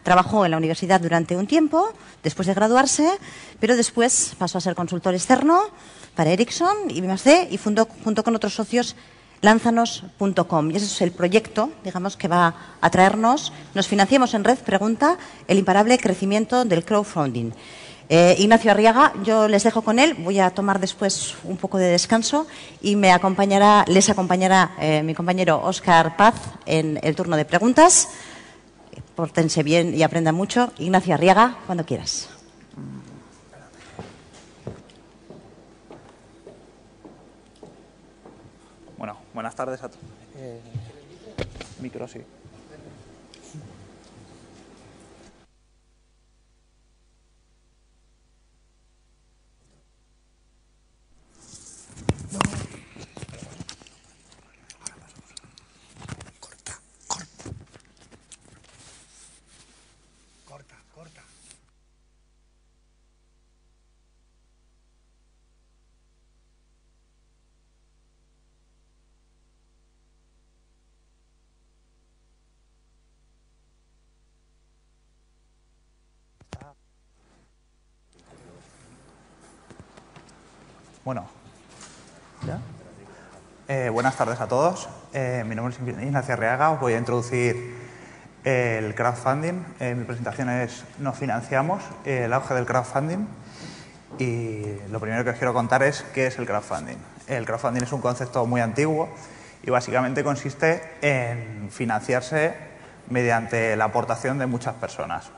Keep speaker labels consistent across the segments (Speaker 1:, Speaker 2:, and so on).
Speaker 1: trabajó en la universidad durante un tiempo, después de graduarse, pero después pasó a ser consultor externo para Ericsson y I+D y fundó junto con otros socios Lanzanos.com. Y ese es el proyecto, digamos, que va a traernos. Nos financiamos en red, pregunta, el imparable crecimiento del crowdfunding. Ignacio Arriaga, yo les dejo con él, voy a tomar después un poco de descanso y les acompañará mi compañero Óscar Paz en el turno de preguntas. Pórtense bien y aprendan mucho. Ignacio Arriaga, cuando quieras.
Speaker 2: Bueno, buenas tardes a todos. Micro, sí.
Speaker 3: Corta.
Speaker 2: Bueno, ¿ya? Buenas tardes a todos. Mi nombre es Ignacio Arriaga. Os voy a introducir el crowdfunding. Mi presentación es Nos financiamos, el auge del crowdfunding. Y lo primero que os quiero contar es qué es el crowdfunding. El crowdfunding es un concepto muy antiguo y básicamente consiste en financiarse mediante la aportación de muchas personas.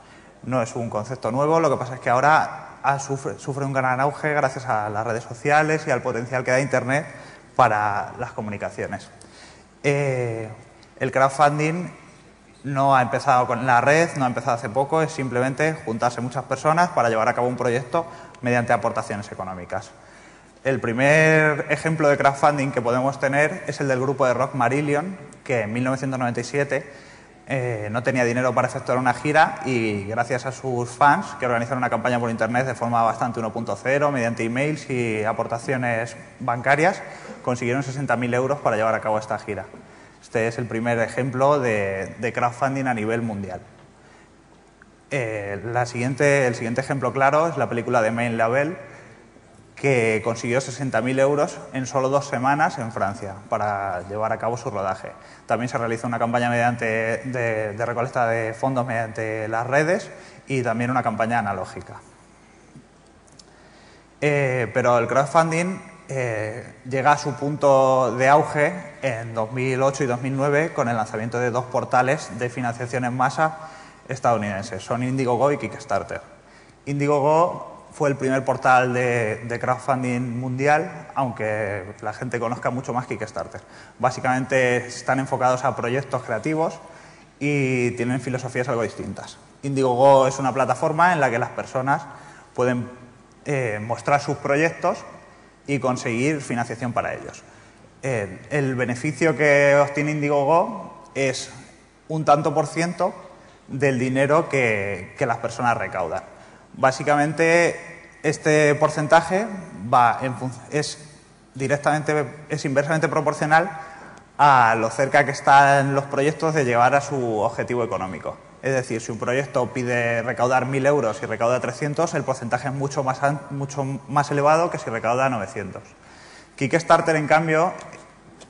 Speaker 2: No es un concepto nuevo, lo que pasa es que ahora sufre un gran auge gracias a las redes sociales y al potencial que da Internet para las comunicaciones. El crowdfunding no ha empezado con la red, no ha empezado hace poco, es simplemente juntarse muchas personas para llevar a cabo un proyecto mediante aportaciones económicas. El primer ejemplo de crowdfunding que podemos tener es el del grupo de rock Marillion, que en 1997 no tenía dinero para efectuar una gira y gracias a sus fans, que organizaron una campaña por Internet de forma bastante 1.0, mediante emails y aportaciones bancarias, consiguieron 60.000 euros para llevar a cabo esta gira. Este es el primer ejemplo de crowdfunding a nivel mundial. El siguiente ejemplo claro es la película de Main Label, que consiguió 60.000 euros en solo 2 semanas en Francia para llevar a cabo su rodaje. También se realizó una campaña de recolecta de fondos mediante las redes y también una campaña analógica. Pero el crowdfunding llega a su punto de auge en 2008 y 2009 con el lanzamiento de 2 portales de financiación en masa estadounidenses. Son Indiegogo y Kickstarter. Indiegogo fue el primer portal de crowdfunding mundial, aunque la gente conozca mucho más Kickstarter. Básicamente están enfocados a proyectos creativos y tienen filosofías algo distintas. Indiegogo es una plataforma en la que las personas pueden mostrar sus proyectos y conseguir financiación para ellos. El beneficio que obtiene Indiegogo es un tanto por ciento del dinero que las personas recaudan. Básicamente, este porcentaje es inversamente proporcional a lo cerca que están los proyectos de llegar a su objetivo económico. Es decir, si un proyecto pide recaudar 1.000 euros y recauda 300, el porcentaje es mucho más elevado que si recauda 900. Kickstarter, en cambio,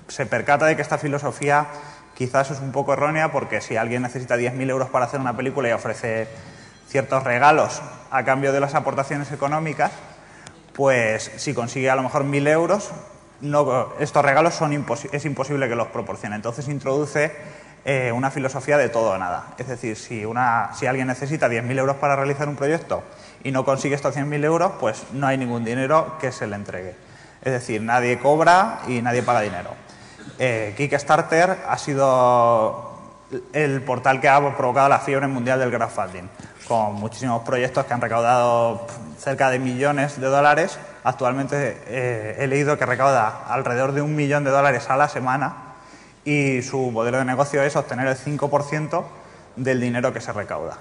Speaker 2: se percata de que esta filosofía quizás es un poco errónea, porque si alguien necesita 10.000 euros para hacer una película y ofrece ciertos regalos a cambio de las aportaciones económicas, pues si consigue a lo mejor 1.000 euros, estos regalos es imposible que los proporcione. Entonces introduce una filosofía de todo o nada. Es decir, si alguien necesita 10.000 euros para realizar un proyecto y no consigue estos 100.000 euros, pues no hay ningún dinero que se le entregue. Es decir, nadie cobra y nadie paga dinero. Kickstarter ha sido el portal que ha provocado la fiebre mundial del crowdfunding, con muchísimos proyectos que han recaudado cerca de millones de dólares. Actualmente he leído que recauda alrededor de $1 millón a la semana y su modelo de negocio es obtener el 5% del dinero que se recauda.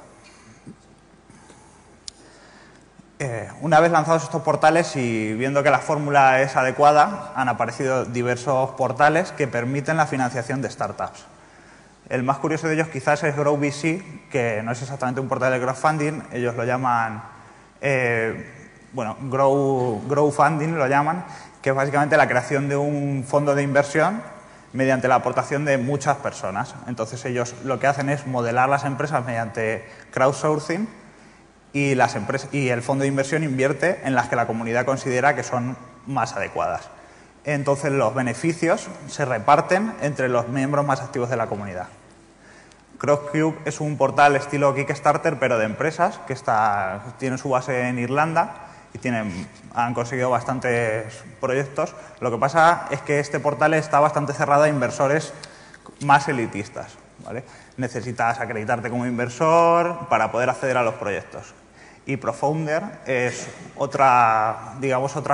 Speaker 2: Una vez lanzados estos portales y viendo que la fórmula es adecuada, han aparecido diversos portales que permiten la financiación de startups. El más curioso de ellos quizás es GrowVC, que no es exactamente un portal de crowdfunding, ellos lo llaman, Growfunding lo llaman, que es básicamente la creación de un fondo de inversión mediante la aportación de muchas personas. Entonces ellos lo que hacen es modelar las empresas mediante crowdsourcing y el fondo de inversión invierte en las que la comunidad considera que son más adecuadas. Entonces los beneficios se reparten entre los miembros más activos de la comunidad. Crowdcube es un portal estilo Kickstarter, pero de empresas, que tiene su base en Irlanda y han conseguido bastantes proyectos. Lo que pasa es que este portal está bastante cerrado a inversores más elitistas, ¿vale? Necesitas acreditarte como inversor para poder acceder a los proyectos. Y Profounder es otra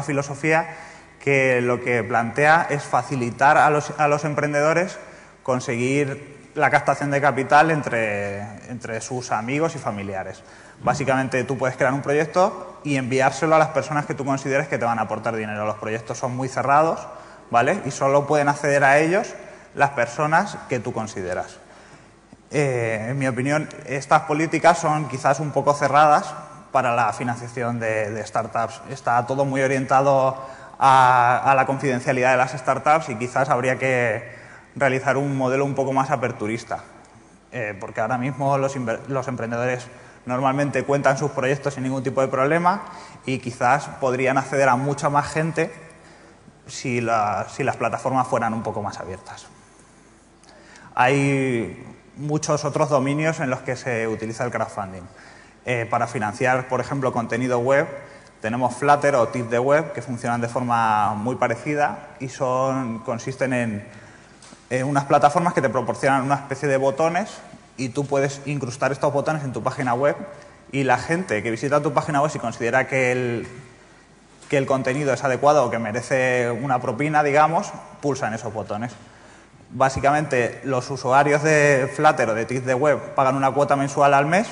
Speaker 2: filosofía que lo que plantea es facilitar a los emprendedores conseguir la captación de capital entre sus amigos y familiares. Básicamente tú puedes crear un proyecto y enviárselo a las personas que tú consideres que te van a aportar dinero. Los proyectos son muy cerrados, ¿vale? Y solo pueden acceder a ellos las personas que tú consideras. En mi opinión, estas políticas son quizás un poco cerradas para la financiación de startups. Está todo muy orientado a la confidencialidad de las startups y quizás habría que realizar un modelo un poco más aperturista, porque ahora mismo los emprendedores normalmente cuentan sus proyectos sin ningún tipo de problema y quizás podrían acceder a mucha más gente si las plataformas fueran un poco más abiertas. Hay muchos otros dominios en los que se utiliza el crowdfunding. Para financiar, por ejemplo, contenido web, tenemos Flutter o Tip de Web, que funcionan de forma muy parecida y consisten en unas plataformas que te proporcionan una especie de botones y tú puedes incrustar estos botones en tu página web y la gente que visita tu página web, si considera que el contenido es adecuado o que merece una propina, digamos, pulsa en esos botones. Básicamente, los usuarios de Flutter o de Tip de Web pagan una cuota mensual al mes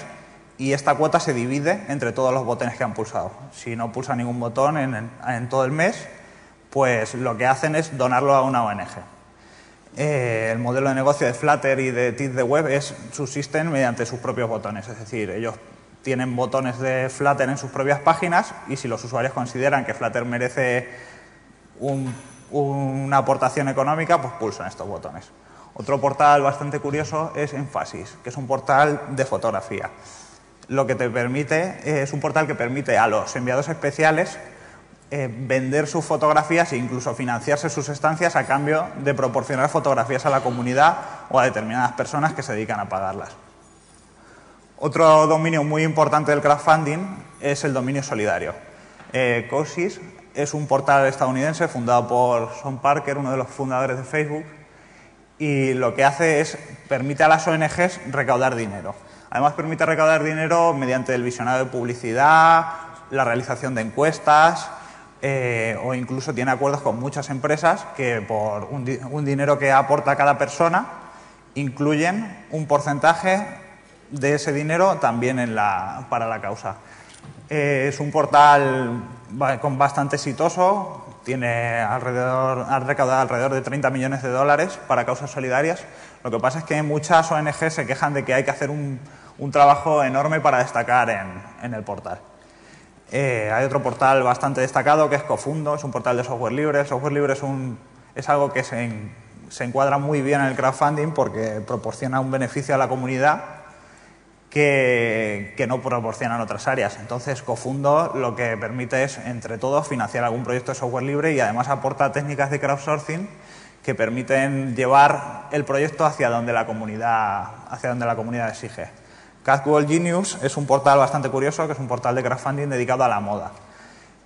Speaker 2: y esta cuota se divide entre todos los botones que han pulsado. Si no pulsan ningún botón en todo el mes, pues lo que hacen es donarlo a una ONG. El modelo de negocio de Flutter y de Tip de Web subsisten mediante sus propios botones. Es decir, ellos tienen botones de Flutter en sus propias páginas y si los usuarios consideran que Flutter merece una aportación económica, pues pulsan estos botones. Otro portal bastante curioso es Enphasis, que es un portal de fotografía. Lo que te permite es un portal que permite a los enviados especiales vender sus fotografías e incluso financiarse sus estancias a cambio de proporcionar fotografías a la comunidad o a determinadas personas que se dedican a pagarlas. Otro dominio muy importante del crowdfunding es el dominio solidario. Cosis es un portal estadounidense fundado por Sean Parker, uno de los fundadores de Facebook, y lo que hace es permite a las ONGs recaudar dinero. Además, permite recaudar dinero mediante el visionado de publicidad, la realización de encuestas o incluso tiene acuerdos con muchas empresas que por un dinero que aporta cada persona incluyen un porcentaje de ese dinero también para la causa. Es un portal bastante exitoso, ha recaudado alrededor de 30 millones de dólares para causas solidarias. Lo que pasa es que muchas ONG se quejan de que hay que hacer un trabajo enorme para destacar en el portal. Hay otro portal bastante destacado que es Cofundo, es un portal de software libre. El software libre es algo que se encuadra muy bien en el crowdfunding porque proporciona un beneficio a la comunidad que no proporcionan otras áreas. Entonces, Cofundo lo que permite es, entre todos, financiar algún proyecto de software libre y además aporta técnicas de crowdsourcing que permiten llevar el proyecto hacia donde la comunidad exige. Catwall Genius es un portal bastante curioso, que es un portal de crowdfunding dedicado a la moda.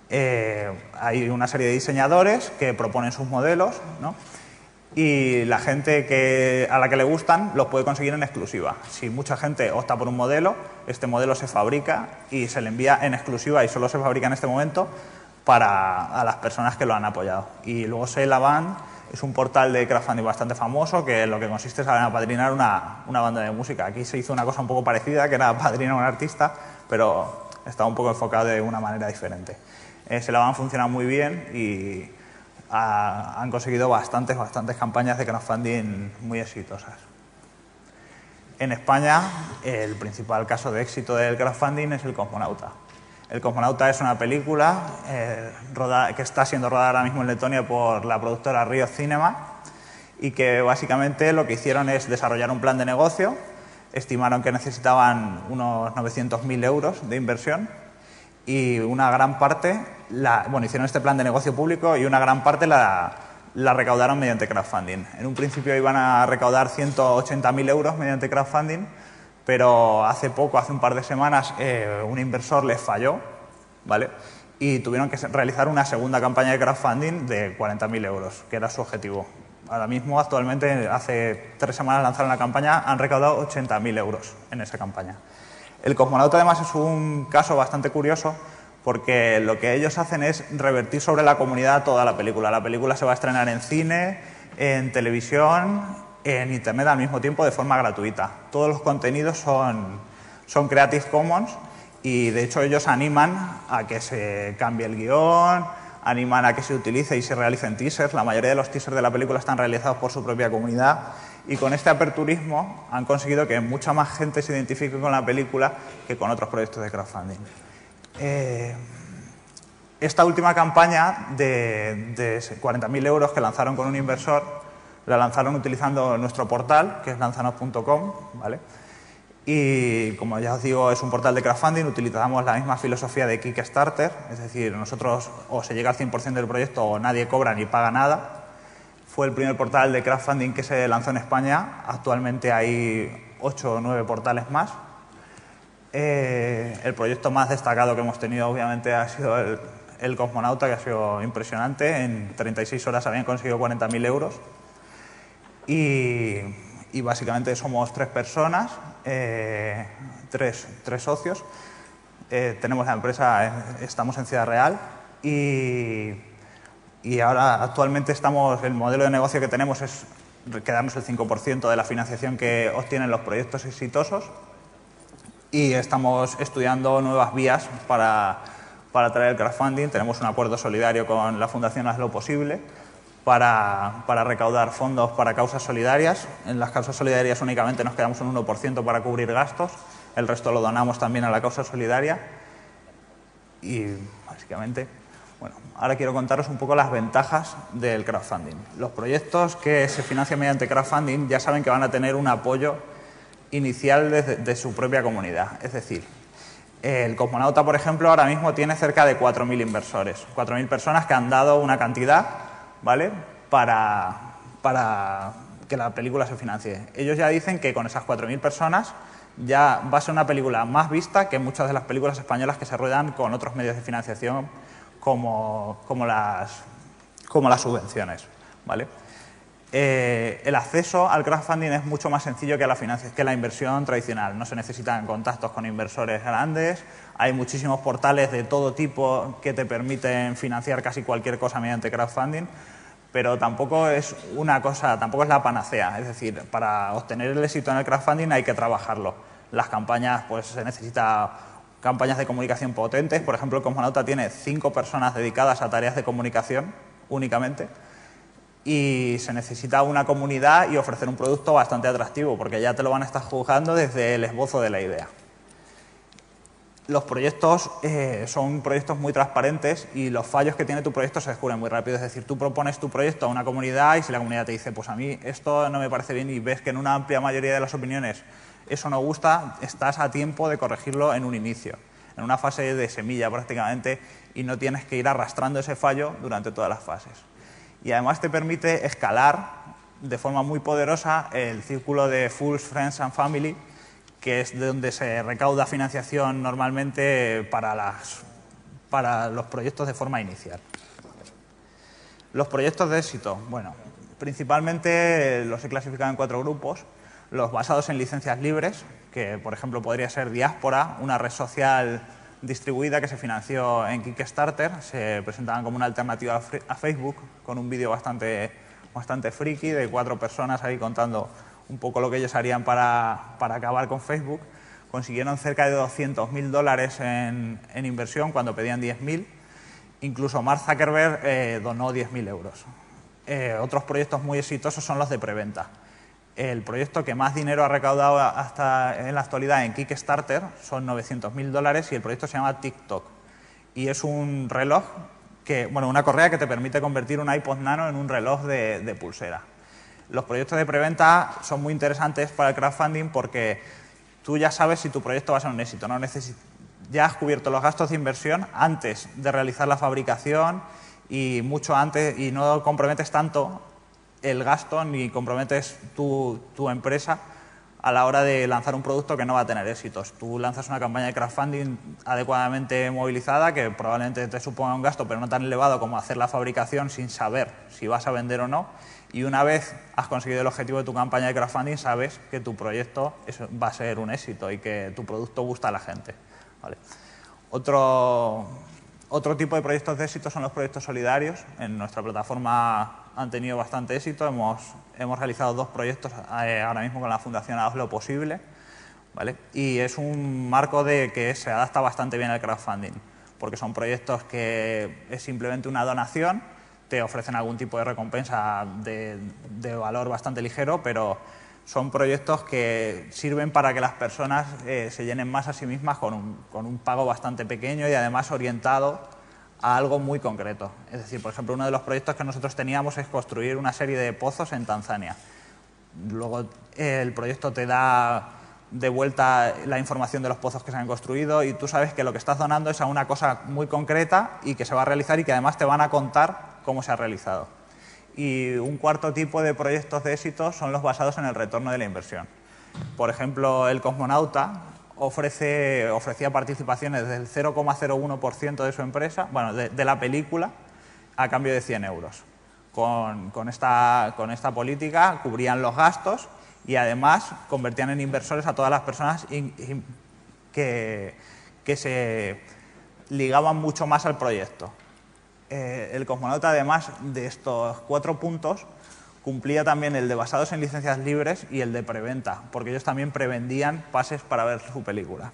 Speaker 2: Hay una serie de diseñadores que proponen sus modelos, ¿no? Y la gente a la que le gustan los puede conseguir en exclusiva. Si mucha gente opta por un modelo, este modelo se fabrica y se le envía en exclusiva y solo se fabrica en este momento a las personas que lo han apoyado. Y luego Sale es un portal de crowdfunding bastante famoso que lo que consiste es en apadrinar una banda de música. Aquí se hizo una cosa un poco parecida, que era apadrinar a un artista, pero estaba un poco enfocado de una manera diferente. Sale funciona muy bien y han conseguido bastantes campañas de crowdfunding muy exitosas. En España, el principal caso de éxito del crowdfunding es El Cosmonauta. El Cosmonauta es una película que está siendo rodada ahora mismo en Letonia por la productora Rio Cinema y que básicamente lo que hicieron es desarrollar un plan de negocio. Estimaron que necesitaban unos 900.000 euros de inversión y una gran parte, hicieron este plan de negocio público y una gran parte la recaudaron mediante crowdfunding. En un principio iban a recaudar 180.000 euros mediante crowdfunding, pero hace un par de semanas, un inversor les falló, ¿vale? Y tuvieron que realizar una segunda campaña de crowdfunding de 40.000 euros, que era su objetivo. Ahora mismo, actualmente, hace 3 semanas lanzaron la campaña, han recaudado 80.000 euros en esa campaña. El Cosmonauta, además, es un caso bastante curioso porque lo que ellos hacen es revertir sobre la comunidad toda la película. La película se va a estrenar en cine, en televisión, en Internet al mismo tiempo de forma gratuita. Todos los contenidos son Creative Commons y, de hecho, ellos animan a que se cambie el guión, animan a que se utilice y se realicen teasers. La mayoría de los teasers de la película están realizados por su propia comunidad y con este aperturismo han conseguido que mucha más gente se identifique con la película que con otros proyectos de crowdfunding. Esta última campaña de 40.000 euros que lanzaron con un inversor, la lanzaron utilizando nuestro portal, que es lanzanos.com, ¿vale? Y, como ya os digo, es un portal de crowdfunding, utilizamos la misma filosofía de Kickstarter, es decir, nosotros o se llega al 100% del proyecto o nadie cobra ni paga nada. Fue el primer portal de crowdfunding que se lanzó en España, actualmente hay 8 o 9 portales más. El proyecto más destacado que hemos tenido, obviamente, ha sido el Cosmonauta, que ha sido impresionante. En 36 horas habían conseguido 40.000 euros. Y básicamente somos 3 personas, 3 socios. Tenemos la empresa, estamos en Ciudad Real y ahora actualmente el modelo de negocio que tenemos es quedarnos el 5% de la financiación que obtienen los proyectos exitosos y estamos estudiando nuevas vías para traer el crowdfunding. Tenemos un acuerdo solidario con la Fundación Haz lo Posible para recaudar fondos para causas solidarias. En las causas solidarias únicamente nos quedamos un 1% para cubrir gastos, el resto lo donamos también a la causa solidaria y básicamente, bueno, ahora quiero contaros un poco las ventajas del crowdfunding. Los proyectos que se financian mediante crowdfunding ya saben que van a tener un apoyo inicial de su propia comunidad, es decir, el Cosmonauta, por ejemplo, ahora mismo tiene cerca de 4.000 inversores, 4.000 personas que han dado una cantidad, ¿vale?, para que la película se financie. Ellos ya dicen que con esas 4.000 personas ya va a ser una película más vista que muchas de las películas españolas que se ruedan con otros medios de financiación como las subvenciones, ¿vale? El acceso al crowdfunding es mucho más sencillo que la inversión tradicional. No se necesitan contactos con inversores grandes, hay muchísimos portales de todo tipo que te permiten financiar casi cualquier cosa mediante crowdfunding, pero tampoco es tampoco es la panacea. Es decir, para obtener el éxito en el crowdfunding hay que trabajarlo. Las campañas, pues se necesita campañas de comunicación potentes. Por ejemplo, el Cosmonauta tiene 5 personas dedicadas a tareas de comunicación únicamente. Y se necesita una comunidad y ofrecer un producto bastante atractivo, porque ya te lo van a estar juzgando desde el esbozo de la idea. Los proyectos son proyectos muy transparentes y los fallos que tiene tu proyecto se descubren muy rápido. Es decir, tú propones tu proyecto a una comunidad y si la comunidad te dice, pues a mí esto no me parece bien y ves que en una amplia mayoría de las opiniones eso no gusta, estás a tiempo de corregirlo en un inicio, en una fase de semilla prácticamente, y no tienes que ir arrastrando ese fallo durante todas las fases. Y además te permite escalar de forma muy poderosa el círculo de Fools, Friends and Family, que es de donde se recauda financiación normalmente para los proyectos de forma inicial. Los proyectos de éxito, bueno, principalmente los he clasificado en 4 grupos. Los basados en licencias libres, que por ejemplo podría ser Diáspora, una red social distribuida que se financió en Kickstarter. Se presentaban como una alternativa a Facebook, con un vídeo bastante friki de 4 personas ahí contando un poco lo que ellos harían para acabar con Facebook. Consiguieron cerca de $200.000 en inversión cuando pedían 10.000. Incluso Mark Zuckerberg donó 10.000 euros. Otros proyectos muy exitosos son los de preventa. El proyecto que más dinero ha recaudado hasta en la actualidad en Kickstarter son $900.000 y el proyecto se llama TikTok. Y es un reloj, una correa que te permite convertir un iPod Nano en un reloj de pulsera. Los proyectos de preventa son muy interesantes para el crowdfunding porque tú ya sabes si tu proyecto va a ser un éxito, ¿no? Ya has cubierto los gastos de inversión antes de realizar la fabricación y mucho antes, y no comprometes tanto el gasto ni comprometes tu empresa a la hora de lanzar un producto que no va a tener éxitos. Tú lanzas una campaña de crowdfunding adecuadamente movilizada que probablemente te suponga un gasto, pero no tan elevado como hacer la fabricación sin saber si vas a vender o no. Y una vez has conseguido el objetivo de tu campaña de crowdfunding, sabes que tu proyecto va a ser un éxito y que tu producto gusta a la gente. ¿Vale? Otro tipo de proyectos de éxito son los proyectos solidarios. En nuestra plataforma han tenido bastante éxito. Hemos realizado 2 proyectos ahora mismo con la Fundación Haz lo Posible, ¿vale? Y es un marco que se adapta bastante bien al crowdfunding, porque son proyectos que es simplemente una donación, te ofrecen algún tipo de recompensa de valor bastante ligero, pero son proyectos que sirven para que las personas se llenen más a sí mismas con un pago bastante pequeño y además orientado a algo muy concreto. Es decir, por ejemplo, uno de los proyectos que nosotros teníamos es construir una serie de pozos en Tanzania. Luego el proyecto te da de vuelta la información de los pozos que se han construido y tú sabes que lo que estás donando es a una cosa muy concreta y que se va a realizar y que además te van a contar cómo se ha realizado. Y un cuarto tipo de proyectos de éxito son los basados en el retorno de la inversión. Por ejemplo, el Cosmonauta ofrecía participaciones del 0,01% de su empresa, de la película, a cambio de 100 euros. Con esta política cubrían los gastos y además convertían en inversores a todas las personas que se ligaban mucho más al proyecto. El Cosmonauta, además de estos 4 puntos, cumplía también el de basados en licencias libres y el de preventa, porque ellos también prevendían pases para ver su película.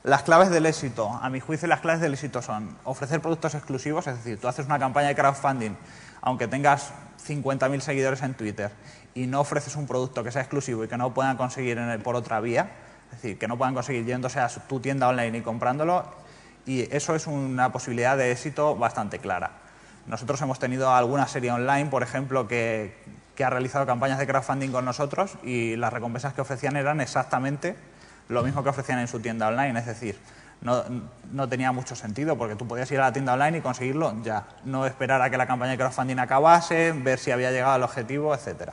Speaker 2: Las claves del éxito. A mi juicio, las claves del éxito son ofrecer productos exclusivos, es decir, tú haces una campaña de crowdfunding, aunque tengas 50.000 seguidores en Twitter, y no ofreces un producto que sea exclusivo y que no puedan conseguir por otra vía, es decir, que no puedan conseguir yéndose a tu tienda online y comprándolo, y eso es una posibilidad de éxito bastante clara. Nosotros hemos tenido alguna serie online, por ejemplo, que ha realizado campañas de crowdfunding con nosotros y las recompensas que ofrecían eran exactamente lo mismo que ofrecían en su tienda online. Es decir, no tenía mucho sentido porque tú podías ir a la tienda online y conseguirlo ya. No esperar a que la campaña de crowdfunding acabase, ver si había llegado al objetivo, etc.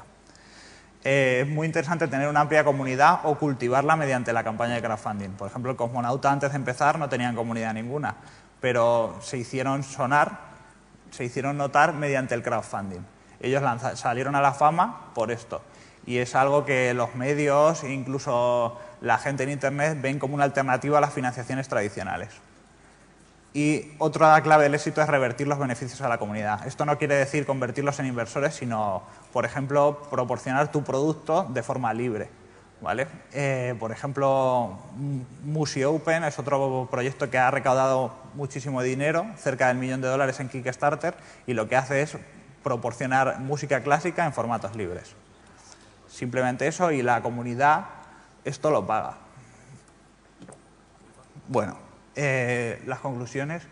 Speaker 2: Es muy interesante tener una amplia comunidad o cultivarla mediante la campaña de crowdfunding. Por ejemplo, el Cosmonauta antes de empezar no tenían comunidad ninguna, pero se hicieron notar mediante el crowdfunding. Ellos salieron a la fama por esto. Y es algo que los medios, incluso la gente en Internet, ven como una alternativa a las financiaciones tradicionales. Y otra clave del éxito es revertir los beneficios a la comunidad. Esto no quiere decir convertirlos en inversores, sino, por ejemplo, proporcionar tu producto de forma libre, ¿vale? Por ejemplo, MusicOpen es otro proyecto que ha recaudado muchísimo dinero, cerca del $1 millón en Kickstarter, y lo que hace es proporcionar música clásica en formatos libres. Simplemente eso, y la comunidad esto lo paga. Bueno, las conclusiones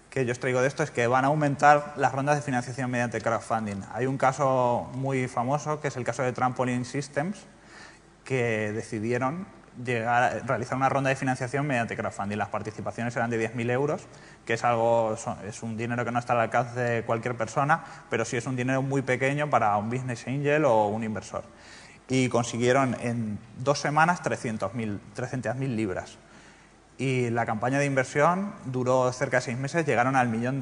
Speaker 2: que yo os traigo de esto es que van a aumentar las rondas de financiación mediante crowdfunding. Hay un caso muy famoso, que es el caso de Trampoline Systems, que decidieron realizar una ronda de financiación mediante crowdfunding. Las participaciones eran de 10.000 euros, que es un dinero que no está al alcance de cualquier persona, pero sí es un dinero muy pequeño para un business angel o un inversor. Y consiguieron en 2 semanas 300.000 libras. Y la campaña de inversión duró cerca de 6 meses, llegaron al $1 millón.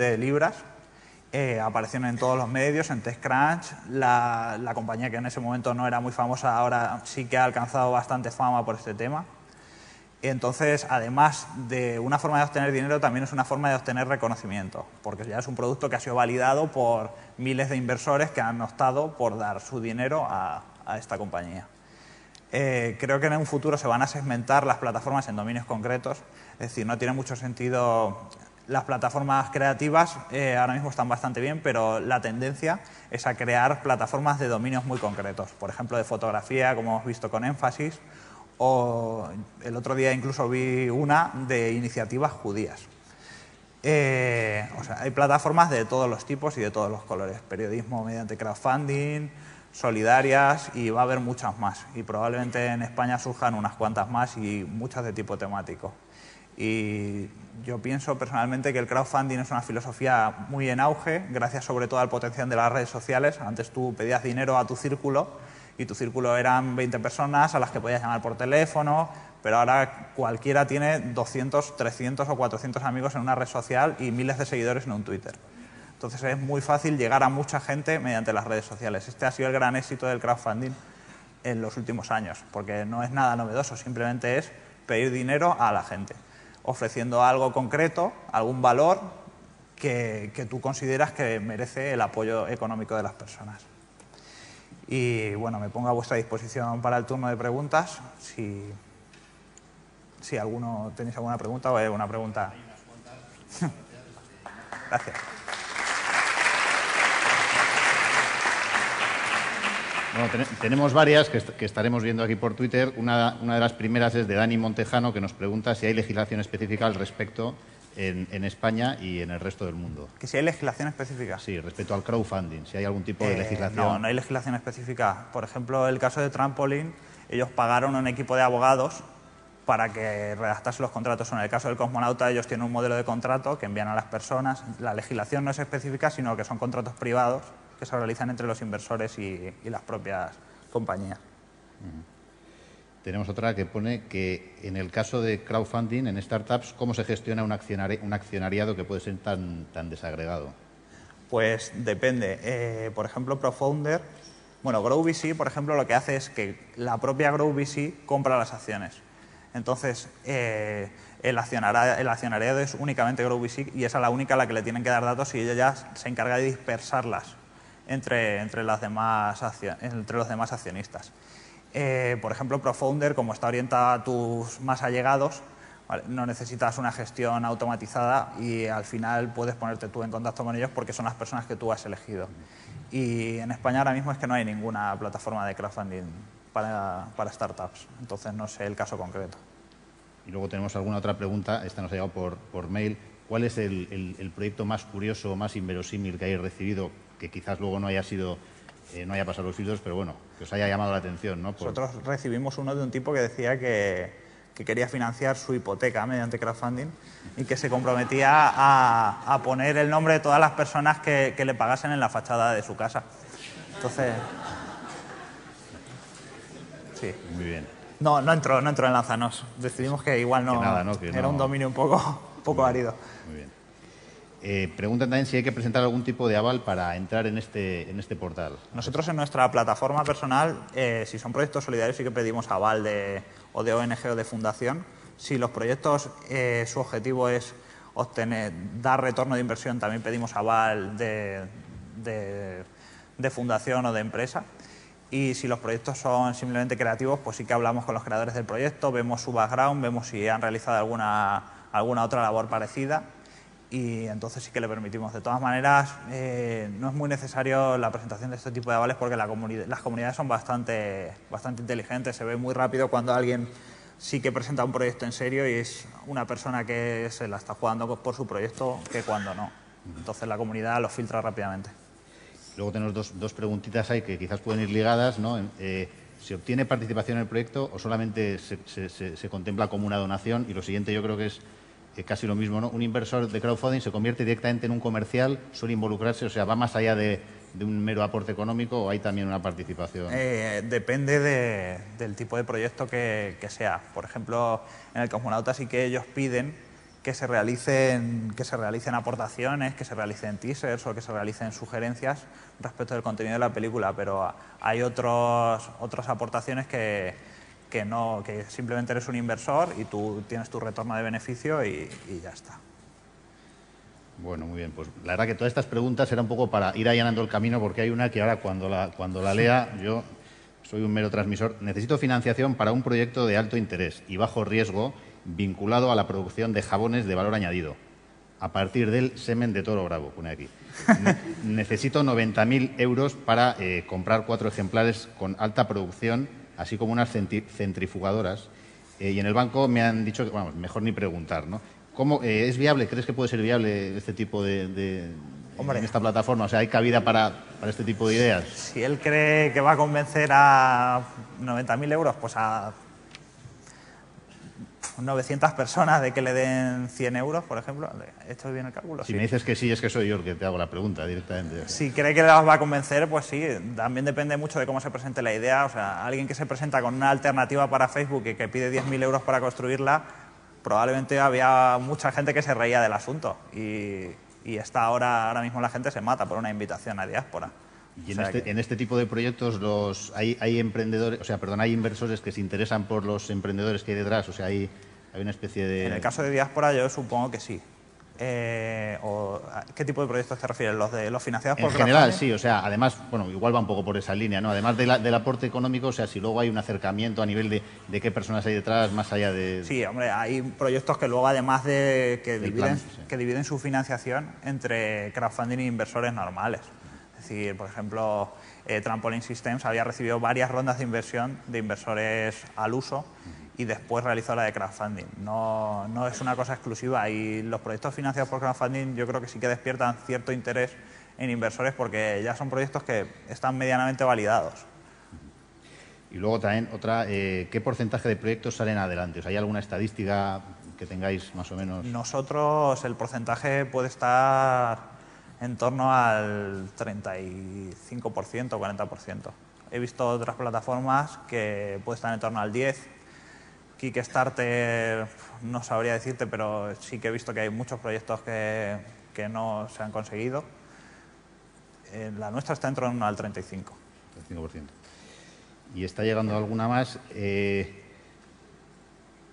Speaker 2: Aparecieron en todos los medios, en TechCrunch. La compañía, que en ese momento no era muy famosa, ahora sí que ha alcanzado bastante fama por este tema. Entonces, además de una forma de obtener dinero, también es una forma de obtener reconocimiento, porque ya es un producto que ha sido validado por miles de inversores que han optado por dar su dinero a esta compañía. Creo que en un futuro se van a segmentar las plataformas en dominios concretos, es decir, no tiene mucho sentido las plataformas creativas ahora mismo están bastante bien, pero la tendencia es a crear plataformas de dominios muy concretos. Por ejemplo, de fotografía, como hemos visto con énfasis, o el otro día incluso vi una de iniciativas judías. O sea, hay plataformas de todos los tipos y de todos los colores. Periodismo mediante crowdfunding, solidarias, y va a haber muchas más. Y probablemente en España surjan unas cuantas más y muchas de tipo temático. Y yo pienso personalmente que el crowdfunding es una filosofía muy en auge, gracias sobre todo al potencial de las redes sociales. Antes tú pedías dinero a tu círculo y tu círculo eran 20 personas a las que podías llamar por teléfono, pero ahora cualquiera tiene 200, 300 o 400 amigos en una red social y miles de seguidores en un Twitter. Entonces es muy fácil llegar a mucha gente mediante las redes sociales. Este ha sido el gran éxito del crowdfunding en los últimos años, porque no es nada novedoso, simplemente es pedir dinero a la gente, ofreciendo algo concreto, algún valor que tú consideras que merece el apoyo económico de las personas. Y bueno, me pongo a vuestra disposición para el turno de preguntas. Si alguno tenéis alguna pregunta o alguna pregunta. Gracias.
Speaker 3: Bueno, tenemos varias que estaremos viendo aquí por Twitter. Una de las primeras es de Dani Montejano, que nos pregunta si hay legislación específica al respecto en España y en el resto del mundo.
Speaker 2: ¿Que si hay legislación específica?
Speaker 3: Sí, respecto al crowdfunding, si hay algún tipo de legislación.
Speaker 2: No, no hay legislación específica. Por ejemplo, el caso de Trampoline, ellos pagaron a un equipo de abogados para que redactase los contratos. En el caso del Cosmonauta, ellos tienen un modelo de contrato que envían a las personas. La legislación no es específica, sino que son contratos privados que se realizan entre los inversores y las propias compañías.
Speaker 3: Tenemos otra que pone que en el caso de crowdfunding en startups, ¿cómo se gestiona un accionariado que puede ser tan desagregado?
Speaker 2: Pues depende. Por ejemplo, ProFounder, bueno, GrowVC, por ejemplo, lo que hace es que la propia GrowVC compra las acciones. Entonces, el accionariado es únicamente GrowVC y esa es la única a la que le tienen que dar datos y ella ya se encarga de dispersarlas entre los demás accionistas. Por ejemplo, ProFounder, como está orientada a tus más allegados, ¿vale? No necesitas una gestión automatizada y al final puedes ponerte tú en contacto con ellos porque son las personas que tú has elegido. Y en España ahora mismo es que no hay ninguna plataforma de crowdfunding para startups, entonces no sé el caso concreto.
Speaker 3: Y luego tenemos alguna otra pregunta, esta nos ha llegado por mail. ¿Cuál es el proyecto más curioso o más inverosímil que hayáis recibido, que quizás luego no haya pasado los filtros, pero bueno, que os haya llamado la atención, ¿no?
Speaker 2: Nosotros recibimos uno de un tipo que decía que quería financiar su hipoteca mediante crowdfunding y que se comprometía a poner el nombre de todas las personas que le pagasen en la fachada de su casa. Entonces, sí.
Speaker 3: Muy bien.
Speaker 2: No entró en Lanzanos. Decidimos que igual no,
Speaker 3: que nada, ¿no? Que
Speaker 2: era
Speaker 3: no.
Speaker 2: Un dominio un poco árido.
Speaker 3: Muy bien. Preguntan también si hay que presentar algún tipo de aval para entrar en este portal.
Speaker 2: Nosotros en nuestra plataforma personal, si son proyectos solidarios, sí que pedimos aval o de ONG o de fundación. Si los proyectos, su objetivo es dar retorno de inversión, también pedimos aval de fundación o de empresa. Y si los proyectos son simplemente creativos, pues sí que hablamos con los creadores del proyecto, vemos su background, vemos si han realizado alguna otra labor parecida y entonces sí que le permitimos. De todas maneras, no es muy necesario la presentación de este tipo de avales porque las comunidades son bastante inteligentes. Se ve muy rápido cuando alguien sí que presenta un proyecto en serio y es una persona que se la está jugando por su proyecto que cuando no. Entonces la comunidad lo filtra rápidamente.
Speaker 3: Luego tenemos dos preguntitas ahí que quizás pueden ir ligadas, ¿no? ¿Se obtiene participación en el proyecto o solamente se contempla como una donación? Y lo siguiente yo creo que es casi lo mismo, ¿no? Un inversor de crowdfunding se convierte directamente en un comercial, suele involucrarse, o sea, va más allá de un mero aporte económico o hay también una participación.
Speaker 2: Depende del tipo de proyecto que sea. Por ejemplo, en el Cosmonauta sí que ellos piden que se realicen aportaciones, que se realicen teasers o que se realicen sugerencias respecto del contenido de la película, pero hay otras aportaciones que simplemente eres un inversor y tú tienes tu retorno de beneficio y ya está.
Speaker 3: Bueno, muy bien. Pues la verdad que todas estas preguntas eran un poco para ir allanando el camino porque hay una que ahora cuando la lea yo soy un mero transmisor. Necesito financiación para un proyecto de alto interés y bajo riesgo vinculado a la producción de jabones de valor añadido. a partir del semen de toro bravo, pone aquí. Necesito 90.000 euros para comprar 4 ejemplares con alta producción, así como unas centrifugadoras. Y en el banco me han dicho que, bueno, mejor ni preguntar, ¿no? ¿Cómo, es viable? ¿Crees que puede ser viable este tipo
Speaker 2: Hombre,
Speaker 3: en esta plataforma? O sea, ¿hay cabida para este tipo de ideas?
Speaker 2: Si él cree que va a convencer a 90.000 euros, pues a 900 personas de que le den 100 euros, por ejemplo, ¿he hecho bien el cálculo?
Speaker 3: Si
Speaker 2: sí.
Speaker 3: me dices que sí, es que soy yo el que te hago la pregunta directamente.
Speaker 2: Si cree que las va a convencer, pues sí. También depende mucho de cómo se presente la idea. O sea, alguien que se presenta con una alternativa para Facebook y que pide 10.000 euros para construirla, probablemente había mucha gente que se reía del asunto. Y ahora mismo la gente se mata por una invitación a diáspora.
Speaker 3: Y en este tipo de proyectos hay emprendedores, o sea, perdón, hay inversores que se interesan por los emprendedores que hay detrás, o sea, hay una especie de...
Speaker 2: En el caso de diáspora yo supongo que sí. ¿Qué tipo de proyectos te refieres? ¿Los financiados por
Speaker 3: En general,
Speaker 2: crowdfunding?
Speaker 3: sí, o sea, además, bueno, igual va un poco por esa línea, ¿no? Además del aporte económico, o sea, si luego hay un acercamiento a nivel de qué personas hay detrás, más allá de...
Speaker 2: Sí, hombre, hay proyectos que luego, además de que dividen,
Speaker 3: sí.
Speaker 2: que dividen su financiación entre crowdfunding e inversores normales. Es decir, por ejemplo, Trampoline Systems había recibido varias rondas de inversión de inversores al uso y después realizó la de crowdfunding. No es una cosa exclusiva y los proyectos financiados por crowdfunding yo creo que sí que despiertan cierto interés en inversores porque ya son proyectos que están medianamente validados.
Speaker 3: Y luego también otra, ¿qué porcentaje de proyectos salen adelante? O sea, ¿hay alguna estadística que tengáis más o menos?
Speaker 2: Nosotros el porcentaje puede estar en torno al 35%, 40%. He visto otras plataformas que puede estar en torno al 10%. Kickstarter no sabría decirte, pero sí que he visto que hay muchos proyectos que no se han conseguido. La nuestra está en torno al 35%.
Speaker 3: 35%. Y está llegando alguna más.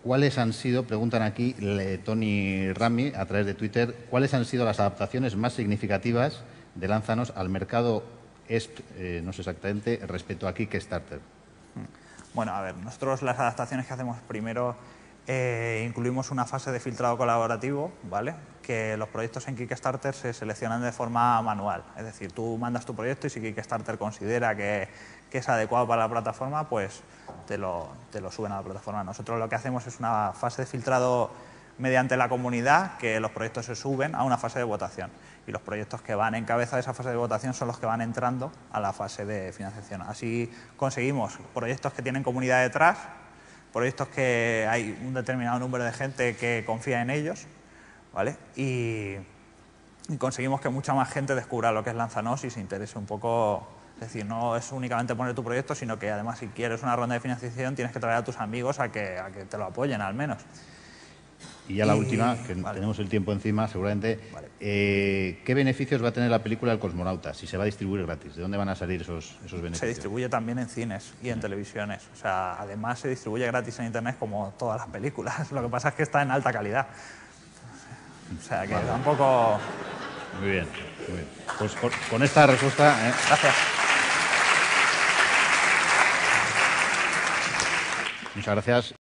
Speaker 3: ¿Cuáles han sido, preguntan aquí Tony Rami a través de Twitter, cuáles han sido las adaptaciones más significativas de Lánzanos al mercado no sé exactamente, respecto a Kickstarter?
Speaker 2: Bueno, a ver, nosotros las adaptaciones que hacemos primero incluimos una fase de filtrado colaborativo, ¿vale? Que los proyectos en Kickstarter se seleccionan de forma manual. Es decir, tú mandas tu proyecto y si Kickstarter considera que es adecuado para la plataforma, pues te lo suben a la plataforma. Nosotros lo que hacemos es una fase de filtrado mediante la comunidad, que los proyectos se suben a una fase de votación. Y los proyectos que van en cabeza de esa fase de votación son los que van entrando a la fase de financiación. Así conseguimos proyectos que tienen comunidad detrás, proyectos que hay un determinado número de gente que confía en ellos, ¿vale? Y conseguimos que mucha más gente descubra lo que es Lánzanos y se interese un poco. Es decir, no es únicamente poner tu proyecto, sino que además si quieres una ronda de financiación tienes que traer a tus amigos a que te lo apoyen al menos.
Speaker 3: Y ya la última, que vale, tenemos el tiempo encima seguramente. Vale. ¿Qué beneficios va a tener la película El Cosmonauta si se va a distribuir gratis? ¿De dónde van a salir esos beneficios?
Speaker 2: Se distribuye también en cines y en televisiones. O sea, además se distribuye gratis en Internet como todas las películas. Lo que pasa es que está en alta calidad. O sea, que tampoco...
Speaker 3: Muy bien, muy bien. Pues con esta respuesta...
Speaker 2: Gracias.
Speaker 3: Muchas gracias.